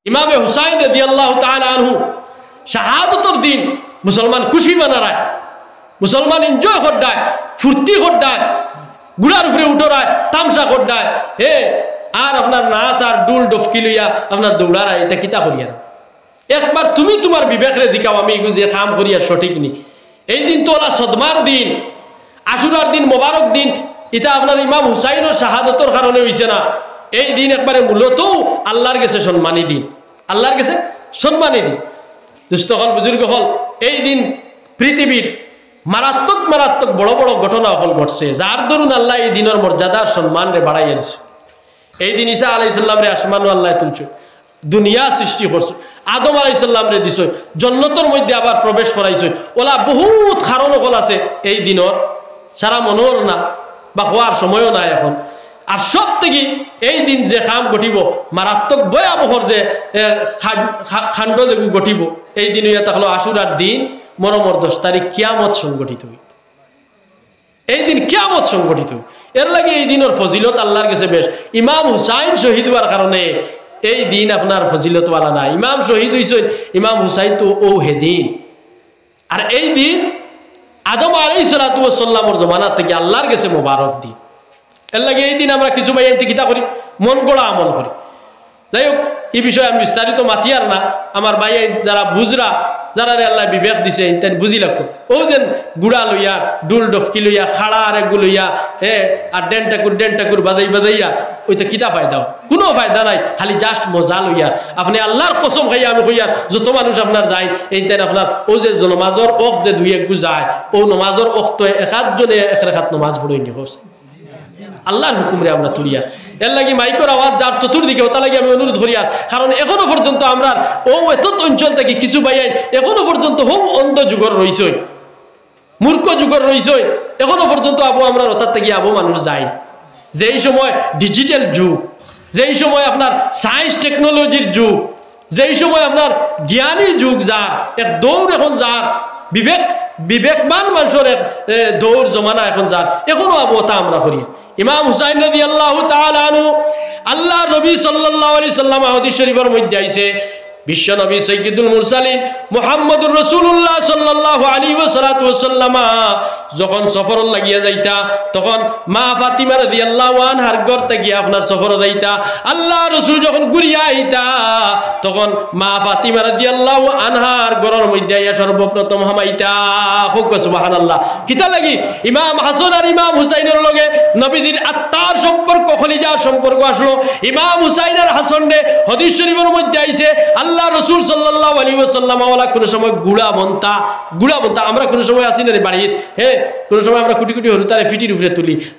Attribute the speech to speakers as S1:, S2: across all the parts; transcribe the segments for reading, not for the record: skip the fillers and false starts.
S1: ইমামে হুসাইন রাদিয়াল্লাহু তাআলা আনহু শাহাদতর দিন মুসলমান খুশি মানারায়, মুসলমান এনজয় করডায়, ফুর্তি করডায়, গুড়ার উপরে উঠোরায়, তামসা করডায়, হে আর আপনার নাচ আর ডুল ডফকি লইয়া আপনার দৌড়ারায়, এটা কিতা করিয়া না। একবার তুমি তোমার বিবেকরে দিকাও আমি যে কাম করিয়া সঠিক নি। এই দিন তো ওলা সদমার দিন, আশুরার দিন, মোবারক দিন। এটা আপনার ইমাম হুসাইনের শাহাদতর কারণে হইছে না। এই দিন একবারে মূলত আল্লাহর কাছে সম্মানী দিন, আল্লাহর কাছে সম্মানী দিন। দুস্থ হল, বুজুর্গ হল, এই দিন পৃথিবীর মারাত্মক মারাত্মক বড় বড় ঘটনা হল ঘটছে, যার দরুন আল্লাহ এই দিনের মর্যাদার সম্মান রে বাড়াইয়া দিছে। এই দিন ঈসা আলাইহিস সালাম রে আসমান আল্লাহ তুলছে, দুনিয়া সৃষ্টি করছে, আদম আলাইহিস সালাম রে দিছে, জান্নাতের মধ্যে আবার প্রবেশ করাইছে। ওলা বহুত কারণ হল আছে এই দিনের, সারা মনোর না বা হওয়ার সময়ও নাই এখন। আর সব থেকে এই দিন যে খাম ঘটিব, মারাত্মক ভয়াবহর যে খাণ্ড যে ঘটিব, এই দিন এটা হলো আশুরার দিন, মরমর 10 তারিখ কিয়ামত সংগঠিত হই। এই দিন কিয়ামত সংগঠিত হই। এর লাগে এই দিনের ফজিলত আল্লাহর কাছে বেশ। ইমাম হুসাইন শহীদ হওয়ার কারণে এই দিন আপনার ফজিলতওয়ালা না। ইমাম শহীদ হইছেন, ইমাম হুসাইন তো ও হে দিন। আর এই দিন আদম আলাইহিস সালাতু ওয়াস সালামের জমানা থেকে আল্লাহর কাছে মোবারক দিন। এর লাগে এই দিন আমরা কিছু ভাই কিতা করি, মন গড়া আমল করি। যাই হোক, এই বিষয়ে আমি বিস্তারিত মাতিয়ার না। আমার ভাই যারা বুঝরা, যারা আল্লাহ বিবেক দিছে, তেন বুঝি লাগবো। ও যেন গুড়া লইয়া, ডুল ডফকি লইয়া, খাড়া আর এগু লইয়া, আর ডেন্টাকুর বাজাইয়া ওইটা কিতা ফায়দা? কোনো ফায়দা নাই, খালি জাস্ট মজা লইয়া। আপনি আল্লাহর কসম খাইয়া আমি কইয়া, যত মানুষ আপনার যায় এই তেন আপনার ও যে নমাজর অখ যে 2-1 যায়, ও নমাজর অখ তো একাধজনে এক রেখাত নমাজ পড়ই নি করছে আল্লাহর হুকুমরে আমরা তুলিয়া। এর লাগি মাইকর আওয়াজ যার চতুর্দিকে ওটা লাগি আমি অনুরোধ করিয়া, কারণ এখনো পর্যন্ত আমরা ও এত অঞ্চল থেকে কিছু বাইয়াই এখনো পর্যন্ত হোক অন্ধ যুগর রইছে, মূর্খ যুগর রইছে। এখনো পর্যন্ত আবু আমরা ওটার থেকে আবু মানুষ যাই। যেই সময় ডিজিটাল যুগ, যেই সময় আপনার সায়েন্স টেকনোলজির যুগ, যেই সময় আপনার জ্ঞানী যুগ, যার এক দৌড় এখন, যার বিবেকবান মানুষের এক দৌড় জমানা এখন, যার এখনো আবু ওটা আমরা করি। ইমাম হুসাইন রাদিয়াল্লাহু তাআলা আনহু, আল্লাহ নবী সাল্লাল্লাহু আলাইহি সাল্লাম হাদিস শরীফের মধ্যে আইছে, বিশ্ব নবী সাইয়্যিদুল মুরসালিন মুহাম্মদুর রাসূলুল্লাহ সাল্লাল্লাহু আলাইহি ওয়াসাল্লাম যখন সফর লাগিয়া যাইতা, তখন মা ফাতিমা রাদিয়াল্লাহু আনহার ঘর থেকে আপনার সফর যাইতা। আল্লাহ রাসূল যখন ঘুরিয়া আইতা, তখন মা ফাতিমা রাদিয়াল্লাহু আনহার ঘরের মধ্যে আইয়া সর্বপ্রথম হামাইতা। সুবহানাল্লাহ। কিতা লাগি? ইমাম হাসান আর ইমাম হুসাইনের লগে নবীদের আত্মার সম্পর্ক, খলিজার সম্পর্ক আসলো। ইমাম হুসাইন আর হাসান রে হাদিস শরীফের মধ্যে আইছে, আল্লাহ রাসূল সাল্লাল্লাহু আলাইহি ওয়াসাল্লাম ওয়ালা কোন সময় গুড়া বন্তা, আমরা কোন সময় আসি না রে বাড়ি, কোন সময় আমরা কুটি কুটি হরুতারে ফিটির উপরে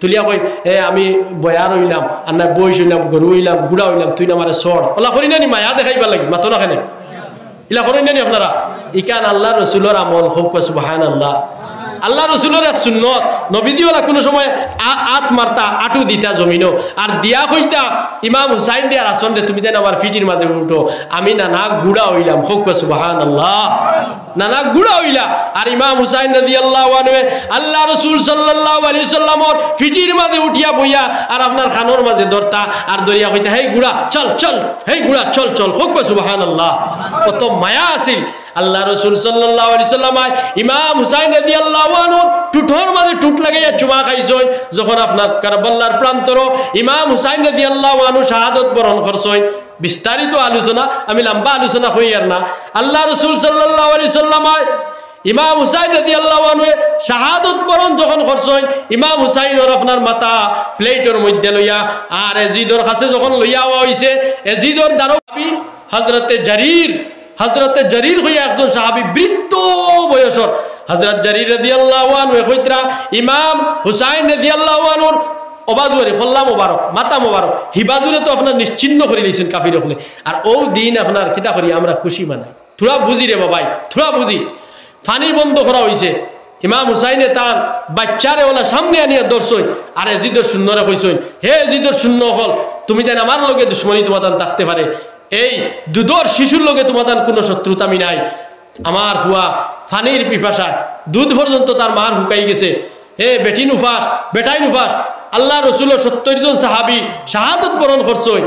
S1: তুলিয়া কই, আমি বয়ার হইলাম, আর না বইস হইলাম, গরু হইলাম, গুড়া হইলাম, তুই না আমারে সর। ওলা করি নানি, মায়া দেখাইবার লাগি, মাতো না কেন? ইলা করেন নানি আপনারা? ইকান আল্লাহ রাসূলের আমল। হোক সুবহানাল্লাহ। আল্লাহ রসুলের এক সুন্নত, নবীদিওয়ালা কোনো সময় আত মারতা, আটু দিতা জমিনও, আর দিয়া কইতা ইমাম হুসাইন দিয়ার আসন রে, তুমি দেন আমার ফিটির মাঝে উঠো, আমি নানা গুড়া হইলাম। হোক সুবহানাল্লাহ। নানা গুড়া হইলা। আর ইমাম হুসাইন রাদিয়াল্লাহু আনহু আল্লাহ রাসূল সাল্লাল্লাহু আলাইহি সাল্লামের ফিটির মাঝে উঠিয়া বইয়া আর আপনার খানোর মাঝে ধরতা, আর দরিয়া কইতা, হেই গুড়া চল চল, হেই গুড়া চল চল। হোক সুবহানাল্লাহ। কত মায়া আছিল আল্লাহ রাসূল সাল্লাল্লাহু আলাইহি সাল্লাম ইমাম হুসাইন রাদিয়াল্লাহু আনহু টুটর মাঝে টুট লাগাইয়া চুমা খাইছই। যখন আপনার কারবালার প্রান্তর ইমাম হুসাইন রাদিয়াল্লাহু আনহু শাহাদত বরণ করছই। বিস্তারিত আলোচনা, আমি লম্বা আলোচনা হই আর না। আল্লাহ রাসূল সাল্লাল্লাহু আলাইহি সাল্লাম ইমাম হুসাইন রাদিয়াল্লাহু আনহু শাহাদত বরণ যখন করছই, ইমাম হুসাইনের আপনার মাথা প্লেটের মধ্যে লইয়া আর এজিদর কাছে যখন লইয়া হইছে, এজিদর দারবি হযরতে জারির হইয়া একজন সাহাবী, বৃদ্ধ বয়সর হযরত জারির রাদিয়াল্লাহু আনহু কইতরা ইমাম হুসাইন রাদিয়াল্লাহু আনহুর অবাজুরে খল্লা মোবারক, মাথা মোবারক, হিবাজুরে তো আপনার নিশ্চিন্ন করে দিয়েছেন কাফির হলে। আর ও দিন আপনার কিতা করি আমরা খুশি মানাই। থোড়া বুঝি রে বাবাই, থোড়া বুঝি। ফানি বন্ধ করা হয়েছে। ইমাম হুসাইনে তার বাচ্চারে ওলা সামনে আনিয়া দর্শই, আর এজিদর শূন্যরে কইসই, হে এজিদর শূন্য হল, তুমি দেন আমার লগে দুশ্মনী তোমাদান থাকতে পারে, এই দুধর শিশুর লগে তোমাদান কোনো শত্রুতা আমি নাই। আমার হুয়া ফানির পিপাসায় দুধ পর্যন্ত তার মার হুকাই গেছে। হে বেটি নুফাস, বেটাই নুফাস, আল্লাহ রসুলের 70 জন সাহাবী শাহাদত বরণ করছই।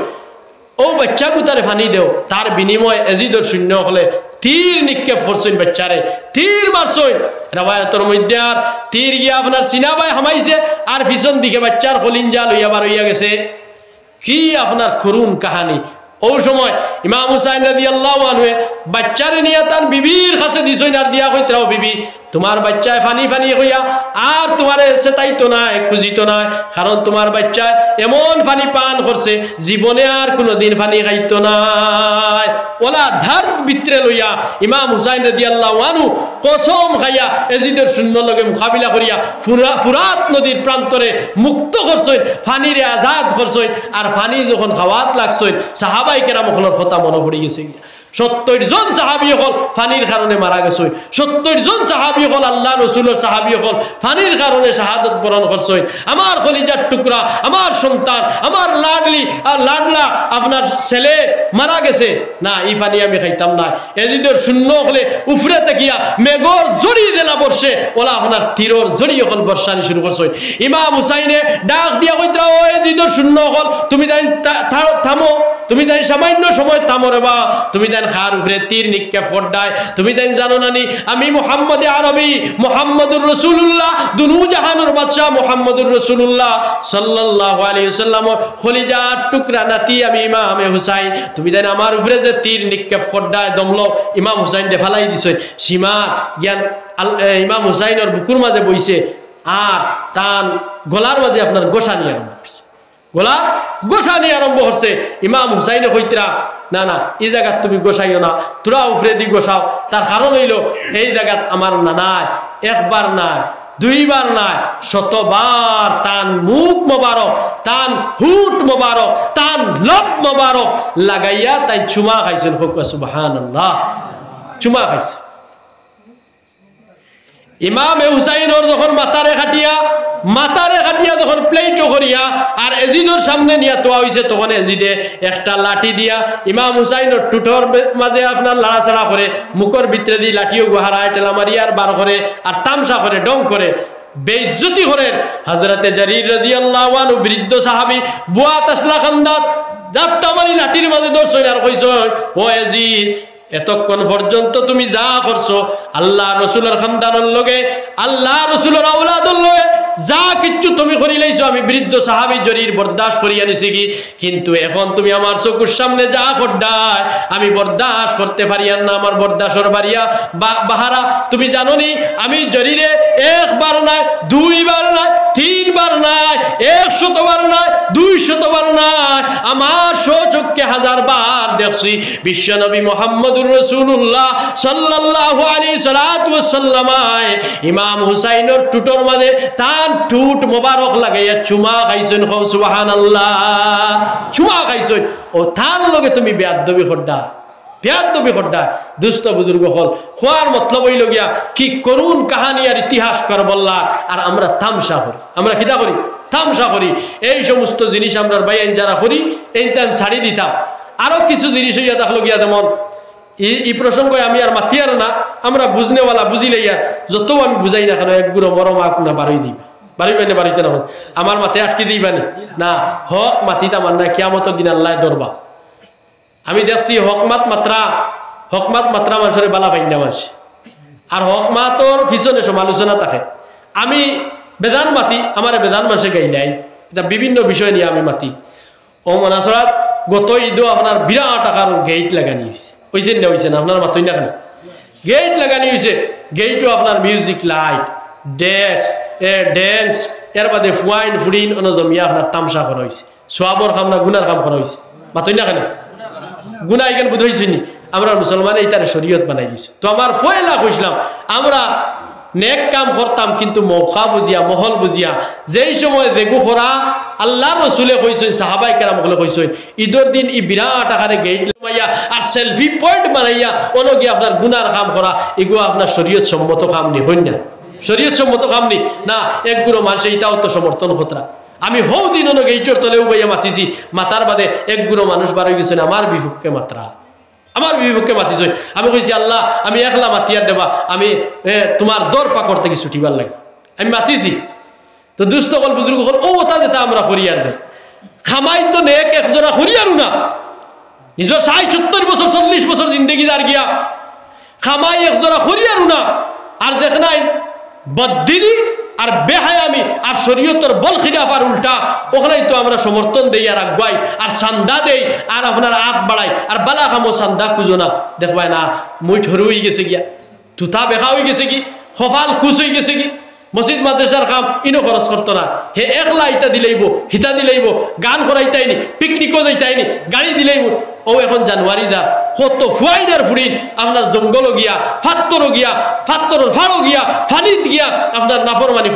S1: ও বাচ্চা গুতারে পানি দেও, তার বিনিময় এজিদর শূন্য হলে তীর নিক্ষেপ করছেন বাচ্চারে, তীর মারছেন। রাবায়াতের মধ্যে আর তীর গিয়া আপনার সিনাবাই হামাইছে আর পিছন দিকে বাচ্চার কলিঞ্জা লইয়া বার হইয়া গেছে। কি আপনার করুণ কাহানি। ওই সময় ইমাম হুসাইন রাদিয়াল্লাহু আনহু বাচ্চারে নিয়ে তার বিবির কাছে দিছেন আর দিয়া কইতাও, বিবি তোমার বাচ্চায় ফানি ফানি হইয়া আর তোমারে সেটাইতো নাই, খুঁজিতো নাই, কারণ তোমার বাচ্চায় এমন ফানি পান করছে জীবনে আর কোনোদিন ফানি খাইতো নাই। ওলা ধার ভিতরে লইয়া ইমাম হুসাইন রাদিয়াল্লাহু আনহু কসম খাইয়া এজিদের শূন্য লগে মোকাবিলা করিয়া ফুরাত নদীর প্রান্তরে মুক্ত করছেন, ফানিরে আজাদ করছেন। আর ফানি যখন খাওয়াত লাগছেন সাহাবাই কেরাম হলের কথা মনে পড়ে গেছে। 70 জন সাহাবী হল ফানির কারণে মারা গেছে। 70 জন সাহাবী হল আল্লাহ রসুলের সাহাবী হল ফানির কারণে শাহাদত বরণ করছে। আমার কলিজার টুকরা, আমার সন্তান, আমার লাডলি আর লাডলা আপনার ছেলে মারা গেছে, না এই ফানি আমি খাইতাম না। এজিদের শূন্য হলে উফরে তাকিয়া মেঘর জড়িয়ে দিলা বর্ষে, ওলা আপনার তীরর জড়িয়ে হল বর্ষানি শুরু করছে। ইমাম হুসাইনে ডাক দিয়া কইতরা, ও এজিদের শূন্য হল তুমি তাই থামো, তুমি তাই সামান্য সময় থামো রে বা, তুমি তাই খার উপরে তীর নিক্ষেপ করডায়, তুমি তাই জানো নানি আমি মুহাম্মদে আরবি মুহাম্মদুর রাসূলুল্লাহ দুনু জাহানুর বাদশা মুহাম্মদুর রাসূলুল্লাহ সাল্লাল্লাহু আলাইহি ওয়াসাল্লামর খলিজার টুকরা নাতি আমি ইমামে হুসাইন, তুমি তাই আমার উপরে যে তীর নিক্ষেপ করডায় দমলো ইমাম হুসাইন দে ফালাই দিছে। সীমা জ্ঞান ইমাম হুসাইনের বুকুর মাঝে বইছে আর তান গলার মাঝে আপনার গোসা নিয়ে আরম্ভ করছে, গোলা গোসানি আরম্ভ হচ্ছে। ইমাম হুসাইনে কইতরা, না না এই জায়গাত তুমি গোসাইও না, তোরা উপরে দি গোসাও। তার কারণ হইল এই জায়গাত আমার না নাই, একবার নাই, দুইবার নাই, শতবার তান মুখ মোবারক, তান হুট মোবারক, তান লব মোবারক লাগাইয়া তাই চুমা খাইছেন। হোক সুবহানাল্লাহ, চুমা খাইছে। ইমাম হুসাইনের যখন মাতারে খাটিয়া যখন প্লেটও করিয়া আর এজিদের সামনে নিয়ে তোয়া হয়েছে, তখন এজিদে একটা লাঠি দিয়া ইমাম হুসাইনের টুটোর মাঝে আপনার লাড়াচাড়া করে, মুখের ভিতরে দিয়ে লাঠিও গুহারায় টেলা মারিয়া আর বার করে আর তামসা করে, ডং করে, বেইজ্জতি করে। হযরতে জারির রাদিয়াল্লাহু আনহু বৃদ্ধ সাহাবী বুয়া তাসলা খান্দাত জাফটা মারি লাঠির মাঝে ধরছেন আর কইছেন, ও এজিদ এতক্ষণ পর্যন্ত তুমি যা করছো আল্লাহ রসুলের খানদানের লগে, আল্লাহ রসুলের আওলাদের লগে যা কিচ্ছু তুমি করি লাইছো আমি বৃদ্ধ সাহাবী জরির বরদাস্ত করিয়া নিছি কি, কিন্তু এখন তুমি আমার চোখের সামনে যা করডায় আমি বরদাস্ত করতে পারি না, আমার বরদাস্তর বাড়িয়া বাহারা। তুমি জানো নি আমি জরিরে একবার নাই, দুইবার নাই, তিনবার নাই, 100 বার নাই, 200 বার নাই, আমার স্বচক্ষে 1000 বার দেখছি। বিশ্বনবী মুহাম্মদুর রাসূলুল্লাহ সাল্লাল্লাহু আলাইহি ওয়াসাল্লাম ইমাম হুসাইনের টুটোর মাঝে তার টুট মোবারক লাগাইয়া চুমা খাইছেন। সুবহানাল্লাহ, চুমা খাইছেন। ও তার লগে তুমি বেয়াদবি করডা, বেয়াদবি করডা। দুস্থ বুজুর্গ হল খোয়ার মতলব হইল গিয়া কি করুন কাহানি আর ইতিহাস কর বললা, আর আমরা তামসা করি, আমরা কিতা করি, তামসা করি। এই সমস্ত জিনিস আমরা বাইন যারা করি এই টাইম ছাড়ি দিতাম। আরো কিছু জিনিস হইয়া দেখলো গিয়া, যেমন এই প্রসঙ্গে আমি আর মাতি আর না, আমরা বুঝনেওয়ালা বুঝিলে ইয়ার যত আমি বুঝাই না কেন এক গুঁড়ো মরম আক না বাড়ি দিবা, বাড়িবেন না বাড়িতে না, আমার মাথায় আটকে দিবানি না, হক মাতিতা মান না, কিয়ামতের দিন আল্লাহ ধরবা। আমি দেখছি হকমাত মাত্রা মানুষের বালা ভাইন্যা মানছে, আর হকমাতর পিছনে সমালোচনা থাকে। আমি বেদান মাতি, আমার বেদান মানুষে গাই নাই, বিভিন্ন বিষয় নিয়ে আমি মাতি। ও মনাসরাত গত ঈদও আপনার বিরাট টাকার গেট লাগানি হয়েছে, হয়েছেন না হয়েছে না আপনার মাতই না কেন, গেট লাগানি হয়েছে। গেটও আপনার মিউজিক লাইট, ড্যান্স, এর বাদে ফুয়াইন ফুডিন জমিয়া আপনার তামসা করা হয়েছে। সোয়াবর কাম না গুনার কাম করা হয়েছে, মাতই না কেন, গুনা এখানে বোধ হয়েছে নি। আমরা মুসলমান এই তার শরীয়ত বানাই দিছি। তো আমার ফয়লা কইছিলাম আমরা নেক কাম করতাম, কিন্তু মৌকা বুঝিয়া, মহল বুঝিয়া। যেই সময় দেখু করা আল্লাহ রসুলে কইছেন, সাহাবাই কেরাম হলে কইছেন, ঈদের দিন ই বিরাট আকারে গেট লাগাইয়া আর সেলফি পয়েন্ট বানাইয়া অনগিয়ে আপনার গুনার কাম করা, এগুলো আপনার শরীয়ত সম্মত কাম নি, হই না শরীয়ত সম্মত কাম নি না। একগুলো মানুষ এটাও তো সমর্থন হতরা। আমি হৌ দিন গেইটর তলেও গাইয়া মাতিছি, মাতার বাদে একগুলো মানুষ বার হয়ে গেছেন আমার বিপক্ষে মাত্রা, আমার বিপক্ষে মাতিছ। আমি কইছি আল্লাহ আমি একলা মাতিয়ার দেবা, আমি তোমার দর পাকড় থেকে ছুটিবার লাগে, আমি মাতিছি। তো দুস্থ হল বুজুর্গ হল ও ওটা যেটা আমরা হরিয়ার দে খামাই তো নেক একজনা হরিয়ারও না, নিজের 60-70 বছর 40 বছর জিন্দগি দার গিয়া খামাই একজোড়া খরিয়ারু না আর যেখানে বদ্দিনী আর বেহায়ামি আর শরীয়তর বল খিলাফার উল্টা ওখানেই তো আমরা সমর্থন দেই আর আগুয়াই আর সান্দা দেই আর আপনার আগ বাড়াই আর বালা খামো সান্দা খুঁজো না দেখবাই না মুই ঠরু হয়ে গেছে গিয়া তুতা বেখা হয়ে গেছে কি খফাল খুশ হয়ে গেছে কি মসজিদ মাদ্রাসার কাম ইনো খরচ করতো না হে একলা ইটা দিলেইব হিতা দিলেইব গান করাইতাইনি পিকনিকও যাইতাইনি গাড়ি দিলেইব ও এখন জানুয়ারি দা কত ফুয়াইদার ফুড়িন আপনার জঙ্গলও গিয়া ফাত্তরও গিয়া ফাত্তরের ফাড়ও গিয়া ফানিত গিয়া আপনার নাফরমানি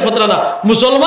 S1: ফতরা না মুসলমান